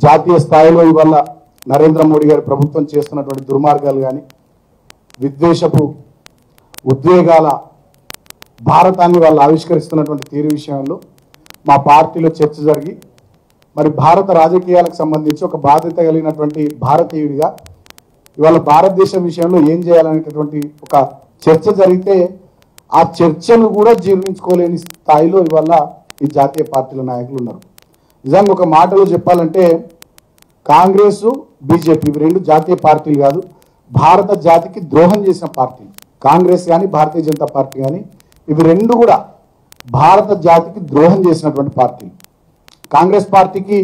జాతీయ స్థాయిలో ఇవాళ నరేంద్ర మోడీ గారి ప్రభుత్వం చేస్తున్నటువంటి దుర్మార్గాలు కానీ విద్వేషపు ఉద్వేగాల భారతాన్ని వాళ్ళు ఆవిష్కరిస్తున్నటువంటి తీరు విషయంలో మా పార్టీలో చర్చ జరిగి మరి భారత రాజకీయాలకు సంబంధించి ఒక బాధ్యత కలిగినటువంటి భారతీయుడిగా ఇవాళ భారతదేశం విషయంలో ఏం చేయాలనేటటువంటి ఒక చర్చ జరిగితే ఆ చర్చను కూడా జీర్ణించుకోలేని స్థాయిలో ఇవాళ ఈ జాతీయ పార్టీల నాయకులు ఉన్నారు. నిజంగా ఒక మాటలో చెప్పాలంటే కాంగ్రెస్ బీజేపీ ఇవి రెండు జాతీయ పార్టీలు కాదు, భారత జాతికి ద్రోహం చేసిన పార్టీలు. కాంగ్రెస్ కానీ భారతీయ జనతా పార్టీ కానీ ఇవి రెండు కూడా భారత జాతికి ద్రోహం చేసినటువంటి పార్టీలు. కాంగ్రెస్ పార్టీకి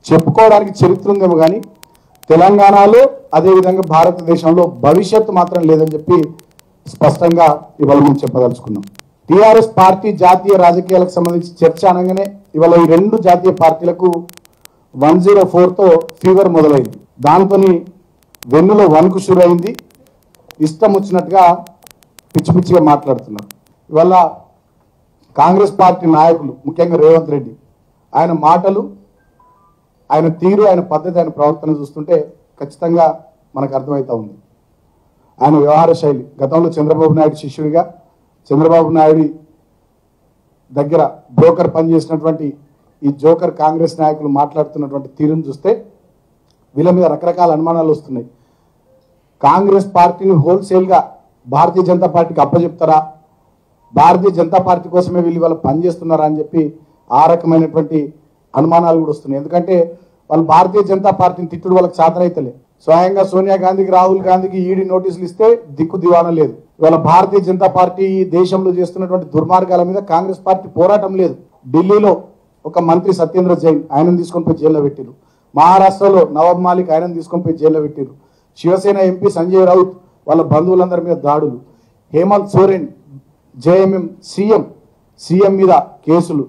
చెప్పుకోవడానికి చరిత్ర ఉందేమో కానీ తెలంగాణలో అదేవిధంగా భారతదేశంలో భవిష్యత్తు మాత్రం లేదని చెప్పి స్పష్టంగా ఇవాళ మేము చెప్పదలుచుకున్నాం. టీఆర్ఎస్ పార్టీ జాతీయ రాజకీయాలకు సంబంధించి చర్చ అనగానే ఇవాళ ఈ రెండు జాతీయ పార్టీలకు 104తో ఫీవర్ మొదలైంది. దాంతో వెన్నులో వణుకు షురు అయింది. ఇష్టం వచ్చినట్టుగా పిచ్చి పిచ్చిగా మాట్లాడుతున్నారు. ఇవాళ కాంగ్రెస్ పార్టీ నాయకులు ముఖ్యంగా రేవంత్ రెడ్డి ఆయన మాటలు, ఆయన తీరు, ఆయన పద్ధతి, ఆయన ప్రవర్తన చూస్తుంటే ఖచ్చితంగా మనకు అర్థమవుతా ఉంది. ఆయన వ్యవహార శైలి గతంలో చంద్రబాబు నాయుడు శిష్యుడిగా చంద్రబాబు నాయుడు దగ్గర బ్రోకర్ పనిచేసినటువంటి ఈ జోకర్ కాంగ్రెస్ నాయకులు మాట్లాడుతున్నటువంటి తీరును చూస్తే వీళ్ళ మీద రకరకాల అనుమానాలు వస్తున్నాయి. కాంగ్రెస్ పార్టీని హోల్సేల్గా భారతీయ జనతా పార్టీకి అప్పచెప్తారా, భారతీయ జనతా పార్టీ కోసమే వీళ్ళు ఇవాళ పనిచేస్తున్నారా అని చెప్పి ఆ రకమైనటువంటి అనుమానాలు కూడా వస్తున్నాయి. ఎందుకంటే వాళ్ళు భారతీయ జనతా పార్టీని తిట్టుడు వాళ్ళకి చేతనైతలే. స్వయంగా సోనియా గాంధీకి, రాహుల్ గాంధీకి ఈడీ నోటీసులు ఇస్తే దిక్కు దివాణం లేదు. ఇవాళ భారతీయ జనతా పార్టీ దేశంలో చేస్తున్నటువంటి దుర్మార్గాల మీద కాంగ్రెస్ పార్టీ పోరాటం లేదు. ఢిల్లీలో ఒక మంత్రి సత్యేంద్ర జైన్ ఆయనను తీసుకొని పోయి జైల్లో పెట్టిరు. మహారాష్ట్రలో నవాబ్ మాలిక్ ఆయనను తీసుకొని పోయి జైల్లో పెట్టిరు. శివసేన ఎంపీ సంజయ్ రౌత్ వాళ్ళ బంధువులందరి మీద దాడులు, హేమంత్ సోరెన్ జేఎంఎం సీఎం మీద కేసులు.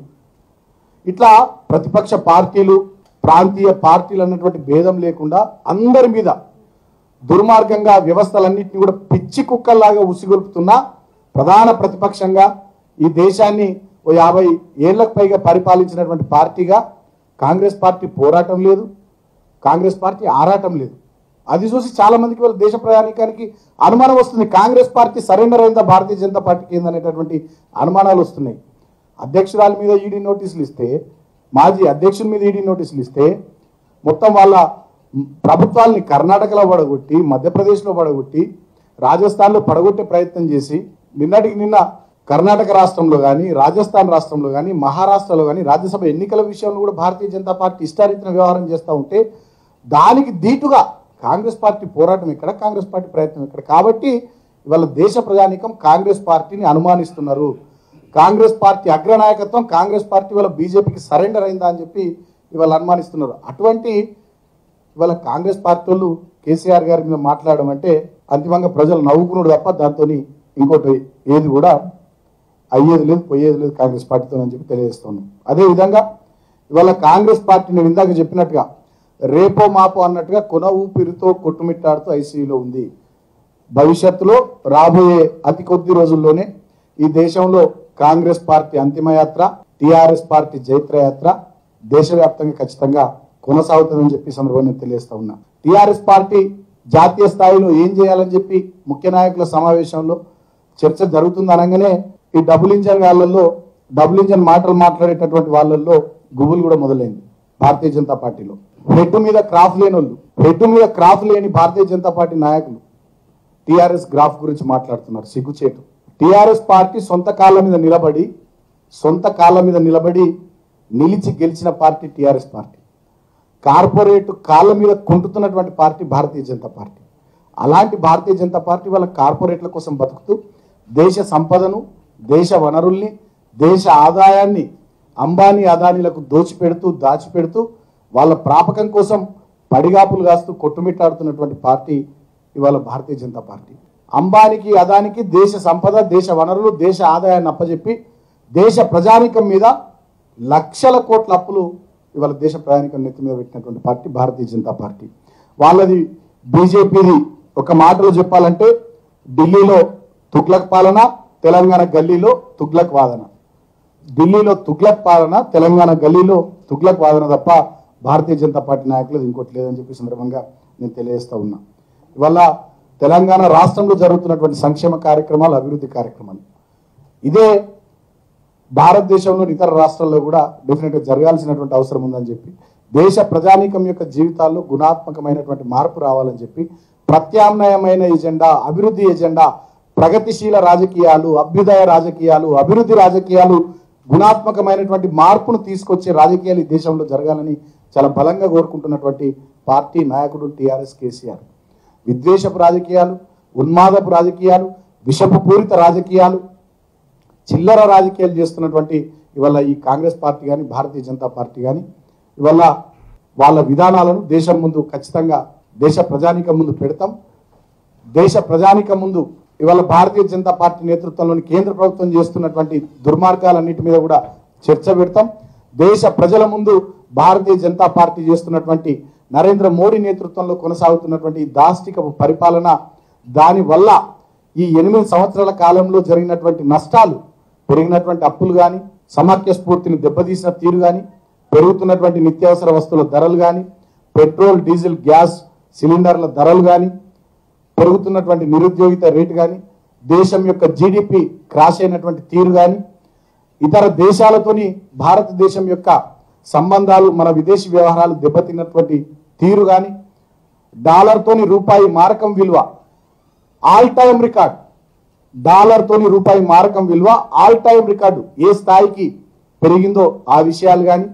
ఇట్లా ప్రతిపక్ష పార్టీలు, ప్రాంతీయ పార్టీలు అన్నటువంటి భేదం లేకుండా అందరి మీద దుర్మార్గంగా వ్యవస్థలన్నింటినీ కూడా పిచ్చి కుక్కల్లాగా ఉసిగొల్పుతున్న ప్రధాన ప్రతిపక్షంగా ఈ దేశాన్ని 50 ఏళ్లకు పైగా పరిపాలించినటువంటి పార్టీగా కాంగ్రెస్ పార్టీ పోరాటం లేదు, కాంగ్రెస్ పార్టీ ఆరాటం లేదు. అది చూసి చాలా మందికి వాళ్ళ దేశ ప్రయాణికానికి అనుమానం వస్తుంది. కాంగ్రెస్ పార్టీ సరెండర్ అయిందా భారతీయ జనతా పార్టీకి ఏందనేటటువంటి అనుమానాలు వస్తున్నాయి. అధ్యక్షురాల మీద ఈడీ నోటీసులు ఇస్తే, మాజీ అధ్యక్షుడి మీద ఈడీ నోటీసులు ఇస్తే మొత్తం వాళ్ళ ప్రభుత్వాలని కర్ణాటకలో పడగొట్టి, మధ్యప్రదేశ్లో పడగొట్టి, రాజస్థాన్లో పడగొట్టే ప్రయత్నం చేసి నిన్నటికి నిన్న కర్ణాటక రాష్ట్రంలో కానీ, రాజస్థాన్ రాష్ట్రంలో కానీ, మహారాష్ట్రలో కానీ రాజ్యసభ ఎన్నికల విషయంలో కూడా భారతీయ జనతా పార్టీ ఇష్టారీతిన వ్యవహారం చేస్తూ ఉంటే దానికి దీటుగా కాంగ్రెస్ పార్టీ పోరాటం ఎక్కడ, కాంగ్రెస్ పార్టీ ప్రయత్నం ఎక్కడ? కాబట్టి ఇవాళ దేశ ప్రజానీకం కాంగ్రెస్ పార్టీని అనుమానిస్తున్నారు. కాంగ్రెస్ పార్టీ అగ్రనాయకత్వం కాంగ్రెస్ పార్టీ ఇవాళ బీజేపీకి సరెండర్ అయిందా అని చెప్పి ఇవాళ అనుమానిస్తున్నారు. అటువంటి ఇవాళ కాంగ్రెస్ పార్టీ వాళ్ళు కేసీఆర్ గారి మీద మాట్లాడడం అంటే అంతిమంగా ప్రజలు నవ్వుకున్నాడు తప్ప దాంతో ఇంకోటి ఏది కూడా అయ్యేది లేదు, పోయేది లేదు కాంగ్రెస్ పార్టీతో అని చెప్పి తెలియజేస్తున్నాం. అదేవిధంగా ఇవాళ కాంగ్రెస్ పార్టీ నేను ఇందాక చెప్పినట్టుగా రేపో మాపో అన్నట్టుగా కొన ఊపిరితో కొట్టుమిట్టాడుతూ ఐసీయూలో ఉంది. భవిష్యత్తులో రాబోయే అతి కొద్ది రోజుల్లోనే ఈ దేశంలో కాంగ్రెస్ పార్టీ అంతిమయాత్ర, టీఆర్ఎస్ పార్టీ జైత్రయాత్ర దేశవ్యాప్తంగా ఖచ్చితంగా కొనసాగుతుందని చెప్పి సందర్భంగా తెలియజేస్తా ఉన్నా. టీఆర్ఎస్ పార్టీ జాతీయ స్థాయిలో ఏం చేయాలని చెప్పి ముఖ్య నాయకుల సమావేశంలో చర్చ జరుగుతుంది అనగానే ఈ డబుల్ ఇంజన్ మాటలు మాట్లాడేటటువంటి వాళ్ళల్లో గుబులు కూడా మొదలైంది భారతీయ జనతా పార్టీలో. హెడ్ మీద క్రాఫ్ లేని వాళ్ళు, హెడ్ మీద క్రాఫ్ లేని భారతీయ జనతా పార్టీ నాయకులు టీఆర్ఎస్ గ్రాఫ్ గురించి మాట్లాడుతున్నారు. సిగ్గుచేటు. టీఆర్ఎస్ పార్టీ సొంత కాళ్ళ మీద నిలబడి నిలిచి గెలిచిన పార్టీ టీఆర్ఎస్ పార్టీ. కార్పొరేట్ కాళ్ళ మీద కుంటుతున్నటువంటి పార్టీ భారతీయ జనతా పార్టీ. అలాంటి భారతీయ జనతా పార్టీ వాళ్ళ కార్పొరేట్ల కోసం బతుకుతూ దేశ సంపదను, దేశ వనరుల్ని, దేశ ఆదాయాన్ని అంబానీ అదానీలకు దాచిపెడుతూ వాళ్ళ ప్రాపకం కోసం పడిగాపులు కాస్తూ కొట్టుమిట్టాడుతున్నటువంటి పార్టీ ఇవాళ భారతీయ జనతా పార్టీ. అంబానీకి, అదానికి దేశ సంపద, దేశ వనరులు, దేశ ఆదాయాన్ని అప్పచెప్పి దేశ ప్రజానీకం మీద లక్షల కోట్ల అప్పులు ఇవాళ దేశ ప్రజానీకం నెత్తి మీద పెట్టినటువంటి పార్టీ భారతీయ జనతా పార్టీ. వాళ్ళది బీజేపీది ఒక మాటలో చెప్పాలంటే ఢిల్లీలో తుగ్లక్ పాలన, తెలంగాణ గల్లీలో తుగ్లక్ వాదన. ఢిల్లీలో తుగ్లక్ పాలన, తెలంగాణ గల్లీలో తుగ్లక్ వాదన తప్ప భారతీయ జనతా పార్టీ నాయకులు ఇంకోటి లేదని చెప్పి సందర్భంగా నేను తెలియజేస్తా ఉన్నా. ఇవాళ తెలంగాణ రాష్ట్రంలో జరుగుతున్నటువంటి సంక్షేమ కార్యక్రమాలు, అభివృద్ధి కార్యక్రమాలు ఇదే భారతదేశంలోని ఇతర రాష్ట్రాల్లో కూడా డెఫినెట్గా జరగాల్సినటువంటి అవసరం ఉందని చెప్పి, దేశ ప్రజానీకం యొక్క జీవితాల్లో గుణాత్మకమైనటువంటి మార్పు రావాలని చెప్పి ప్రత్యామ్నాయమైన ఎజెండా, అభివృద్ధి ఎజెండా, ప్రగతిశీల రాజకీయాలు, అభ్యుదయ రాజకీయాలు, అభివృద్ధి రాజకీయాలు, గుణాత్మకమైనటువంటి మార్పును తీసుకొచ్చే రాజకీయాలు ఈ దేశంలో జరగాలని చాలా బలంగా కోరుకుంటున్నటువంటి పార్టీ నాయకుడు టీఆర్ఎస్ కేసీఆర్. విద్వేషపు రాజకీయాలు, ఉన్మాదపు రాజకీయాలు, విషపు పూరిత రాజకీయాలు, చిల్లర రాజకీయాలు చేస్తున్నటువంటి ఇవాళ ఈ కాంగ్రెస్ పార్టీ కానీ భారతీయ జనతా పార్టీ కానీ ఇవాళ వాళ్ళ విధానాలను దేశం ముందు ఖచ్చితంగా దేశ ప్రజానీకం ముందు పెడతాం. దేశ ప్రజానీకం ముందు ఇవాళ భారతీయ జనతా పార్టీ నేతృత్వంలోని కేంద్ర ప్రభుత్వం చేస్తున్నటువంటి దుర్మార్గాలన్నిటి మీద కూడా చర్చ పెడతాం. దేశ ప్రజల ముందు భారతీయ జనతా పార్టీ చేస్తున్నటువంటి నరేంద్ర మోడీ నేతృత్వంలో కొనసాగుతున్నటువంటి దాష్టికపు పరిపాలన, దానివల్ల ఈ 8 సంవత్సరాల కాలంలో జరిగినటువంటి నష్టాలు, పెరిగినటువంటి అప్పులు కానీ, సమాఖ్య స్ఫూర్తిని దెబ్బతీసిన తీరు కానీ, పెరుగుతున్నటువంటి నిత్యావసర వస్తువుల ధరలు కానీ, పెట్రోల్, డీజిల్, గ్యాస్ సిలిండర్ల ధరలు కానీ, పెరుగుతున్నటువంటి నిరుద్యోగిత రేటు కానీ, దేశం యొక్క జీడిపి క్రాష్ అయినటువంటి తీరు కానీ, ఇతర దేశాలతోని భారతదేశం యొక్క సంబంధాలు, మన విదేశీ వ్యవహారాలు దెబ్బతిన్నటువంటి తీరు కానీ, డాలర్తోని రూపాయి మారకం విలువ ఆల్ టైమ్ రికార్డ్, డాలర్తోని రూపాయి మారకం విలువ ఆల్ టైమ్ రికార్డు ఏ స్థాయికి పెరిగిందో ఆ విషయాలు కానీ,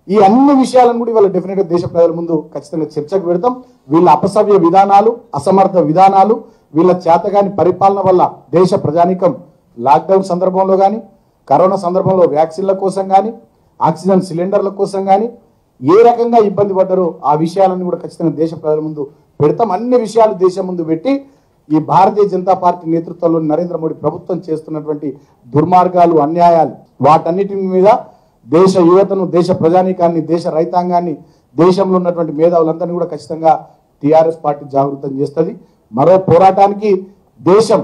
ఈ అన్ని విషయాలను కూడా ఇవాళ డెఫినెట్గా దేశ ప్రజల ముందు ఖచ్చితంగా చర్చకు పెడతాం. వీళ్ళ అపసవ్య విధానాలు, అసమర్థ విధానాలు, వీళ్ళ చేతగాని పరిపాలన వల్ల దేశ ప్రజానీకం లాక్డౌన్ సందర్భంలో కానీ, కరోనా సందర్భంలో వ్యాక్సిన్ల కోసం కానీ, ఆక్సిజన్ సిలిండర్ల కోసం కానీ ఏ రకంగా ఇబ్బంది పడ్డారో ఆ విషయాలను కూడా ఖచ్చితంగా దేశ ప్రజల ముందు పెడతాం. అన్ని విషయాలు దేశం ముందు పెట్టి ఈ భారతీయ జనతా పార్టీ నేతృత్వంలో నరేంద్ర మోడీ ప్రభుత్వం చేస్తున్నటువంటి దుర్మార్గాలు, అన్యాయాలు, వాటన్నిటి మీద దేశ యువతను, దేశ ప్రజానీకాన్ని, దేశ రైతాంగాన్ని, దేశంలో ఉన్నటువంటి మేధావులందరినీ కూడా ఖచ్చితంగా టీఆర్ఎస్ పార్టీ జాగృతం చేస్తుంది. మరో పోరాటానికి దేశం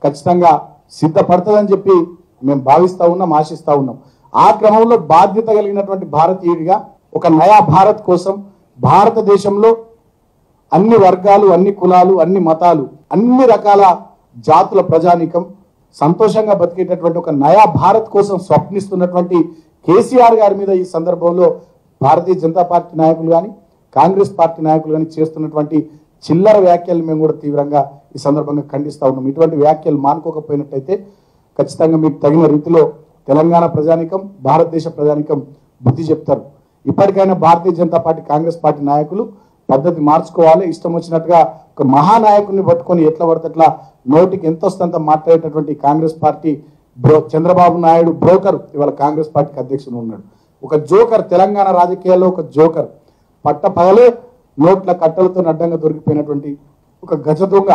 ఖచ్చితంగా సిద్ధపడుతుందని చెప్పి మేము భావిస్తూ ఉన్నాం, ఆశిస్తూ ఉన్నాం. ఆ క్రమంలో బాధ్యత కలిగినటువంటి భారతీయుడిగా ఒక నయా భారత్ కోసం భారతదేశంలో అన్ని వర్గాలు, అన్ని కులాలు, అన్ని మతాలు, అన్ని రకాల జాతుల ప్రజానీకం సంతోషంగా బతికేటటువంటి ఒక నయా భారత్ కోసం స్వప్నిస్తున్నటువంటి కేసీఆర్ గారి మీద ఈ సందర్భంలో భారతీయ జనతా పార్టీ నాయకులు కానీ, కాంగ్రెస్ పార్టీ నాయకులు కానీ చేస్తున్నటువంటి చిల్లర వ్యాఖ్యలు మేము కూడా తీవ్రంగా ఈ సందర్భంగా ఖండిస్తూ ఉన్నాం. ఇటువంటి వ్యాఖ్యలు మానుకోకపోయినట్టయితే ఖచ్చితంగా మీకు తగిన రీతిలో తెలంగాణ ప్రజానీకం, భారతదేశ ప్రజానీకం బుద్ధి చెప్తారు. ఇప్పటికైనా భారతీయ జనతా పార్టీ, కాంగ్రెస్ పార్టీ నాయకులు పద్ధతి మార్చుకోవాలి. ఇష్టం వచ్చినట్టుగా ఒక మహానాయకుడిని పట్టుకొని ఎట్లా పడితే నోటికి ఎంత వస్తుందంత మాట్లాడేటటువంటి కాంగ్రెస్ పార్టీ చంద్రబాబు నాయుడు బ్రోకర్ ఇవాళ కాంగ్రెస్ పార్టీకి అధ్యక్షుడు ఉన్నాడు. ఒక జోకర్, తెలంగాణ రాజకీయాల్లో ఒక జోకర్, పట్ట పగలే నోట్ల కట్టలతో అడ్డంగా దొరికిపోయినటువంటి ఒక గజ దొంగ,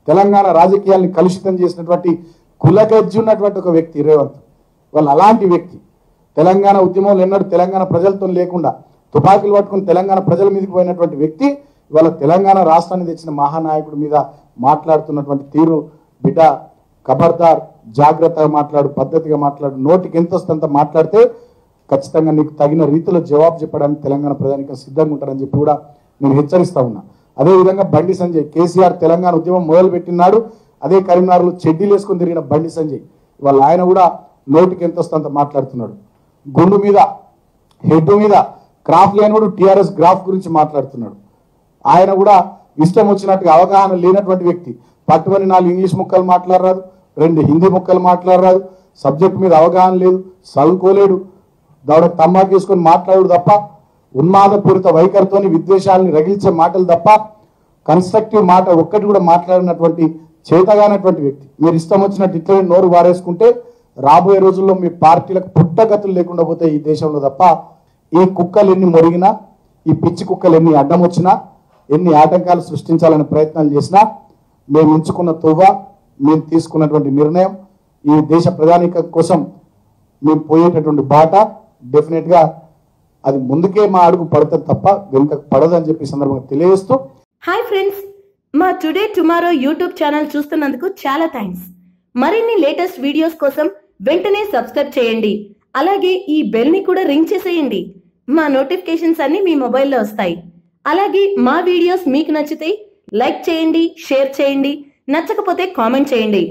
తెలంగాణ రాజకీయాల్ని కలుషితం చేసినటువంటి కులగజ్జి ఉన్నటువంటి ఒక వ్యక్తి రేవంత్. వాళ్ళు అలాంటి వ్యక్తి తెలంగాణ ఉద్యమంలో ఎన్నడూ తెలంగాణ ప్రజలతో లేకుండా తుపాకులు పట్టుకుని తెలంగాణ ప్రజల మీదకి పోయినటువంటి వ్యక్తి ఇవాళ తెలంగాణ రాష్ట్రాన్ని తెచ్చిన మహానాయకుడి మీద మాట్లాడుతున్నటువంటి తీరు, బిడ్డ ఖబర్దార్, జాగ్రత్తగా మాట్లాడు, పద్ధతిగా మాట్లాడు, నోటికి ఎంత వస్తుందంత మాట్లాడితే ఖచ్చితంగా నీకు తగిన రీతిలో జవాబు చెప్పడానికి తెలంగాణ ప్రజానికి సిద్ధంగా ఉంటారని చెప్పి కూడా నేను హెచ్చరిస్తా ఉన్నా. అదేవిధంగా బండి సంజయ్, కేసీఆర్ తెలంగాణ ఉద్యమం మొదలుపెట్టినాడు, అదే కరీంనగర్లో చెడ్డీలు వేసుకొని తిరిగిన బండి సంజయ్ ఇవాళ ఆయన కూడా నోటికి ఎంత వస్తుందంత మాట్లాడుతున్నాడు. గుండు మీద, హెడ్ మీద క్రాఫ్ లేనివాడు టీఆర్ఎస్ గ్రాఫ్ గురించి మాట్లాడుతున్నాడు. ఆయన కూడా ఇష్టం వచ్చినట్టుగా అవగాహన లేనటువంటి వ్యక్తి. పట్టుమని 4 ఇంగ్లీష్ ముక్కలు మాట్లాడరాదు, 2 హిందీ ముక్కలు మాట్లాడరాదు, సబ్జెక్ట్ మీద అవగాహన లేదు, చదువుకోలేడు, దౌడ తమ్మాకు వేసుకొని మాట్లాడు తప్ప, ఉన్మాదపూరిత వైఖరితోని విద్వేషాలని రగిల్చే మాటలు తప్ప కన్స్ట్రక్టివ్ మాట ఒక్కటి కూడా మాట్లాడినటువంటి చేతగానటువంటి వ్యక్తి. మీరు ఇష్టం వచ్చినట్టు ఇట్లనే నోరు వారేసుకుంటే రాబోయే రోజుల్లో మీ పార్టీలకు పుట్టగతులు లేకుండా పోతే ఈ దేశంలో తప్ప ఈ కుక్కలు ఎన్ని మొరిగినా, ఈ పిచ్చి కుక్కలు ఎన్ని అడ్డం వచ్చినా, ఎన్ని ఆటంకాలు సృష్టించాలని ప్రయత్నాలు చేసినా మేము ఎంచుకున్న తోవ, మేము తీసుకున్నటువంటి నిర్ణయం, ఈ దేశ ప్రజానీకం కోసం మేము పోయేటటువంటి బాట డెఫినెట్గా అది ముందుకే మా అడుగు పడుతుంది తప్ప వెనుక పడదని చెప్పి సందర్భంగా తెలియజేస్తూ, హాయ్ ఫ్రెండ్స్, మా టుడే టుమారో యూట్యూబ్ ఛానల్ చూస్తున్నందుకు చాలా థ్యాంక్స్. మరిన్ని లేటెస్ట్ వీడియోస్ కోసం వెంటనే సబ్స్క్రైబ్ చేయండి. అలాగే ఈ బెల్ ని కూడా రింగ్ చేసేయండి. మా నోటిఫికేషన్స్ అన్ని మీ మొబైల్లో వస్తాయి. అలాగే మా వీడియోస్ మీకు నచ్చితే లైక్ చేయండి, షేర్ చేయండి, నచ్చకపోతే కామెంట్ చేయండి.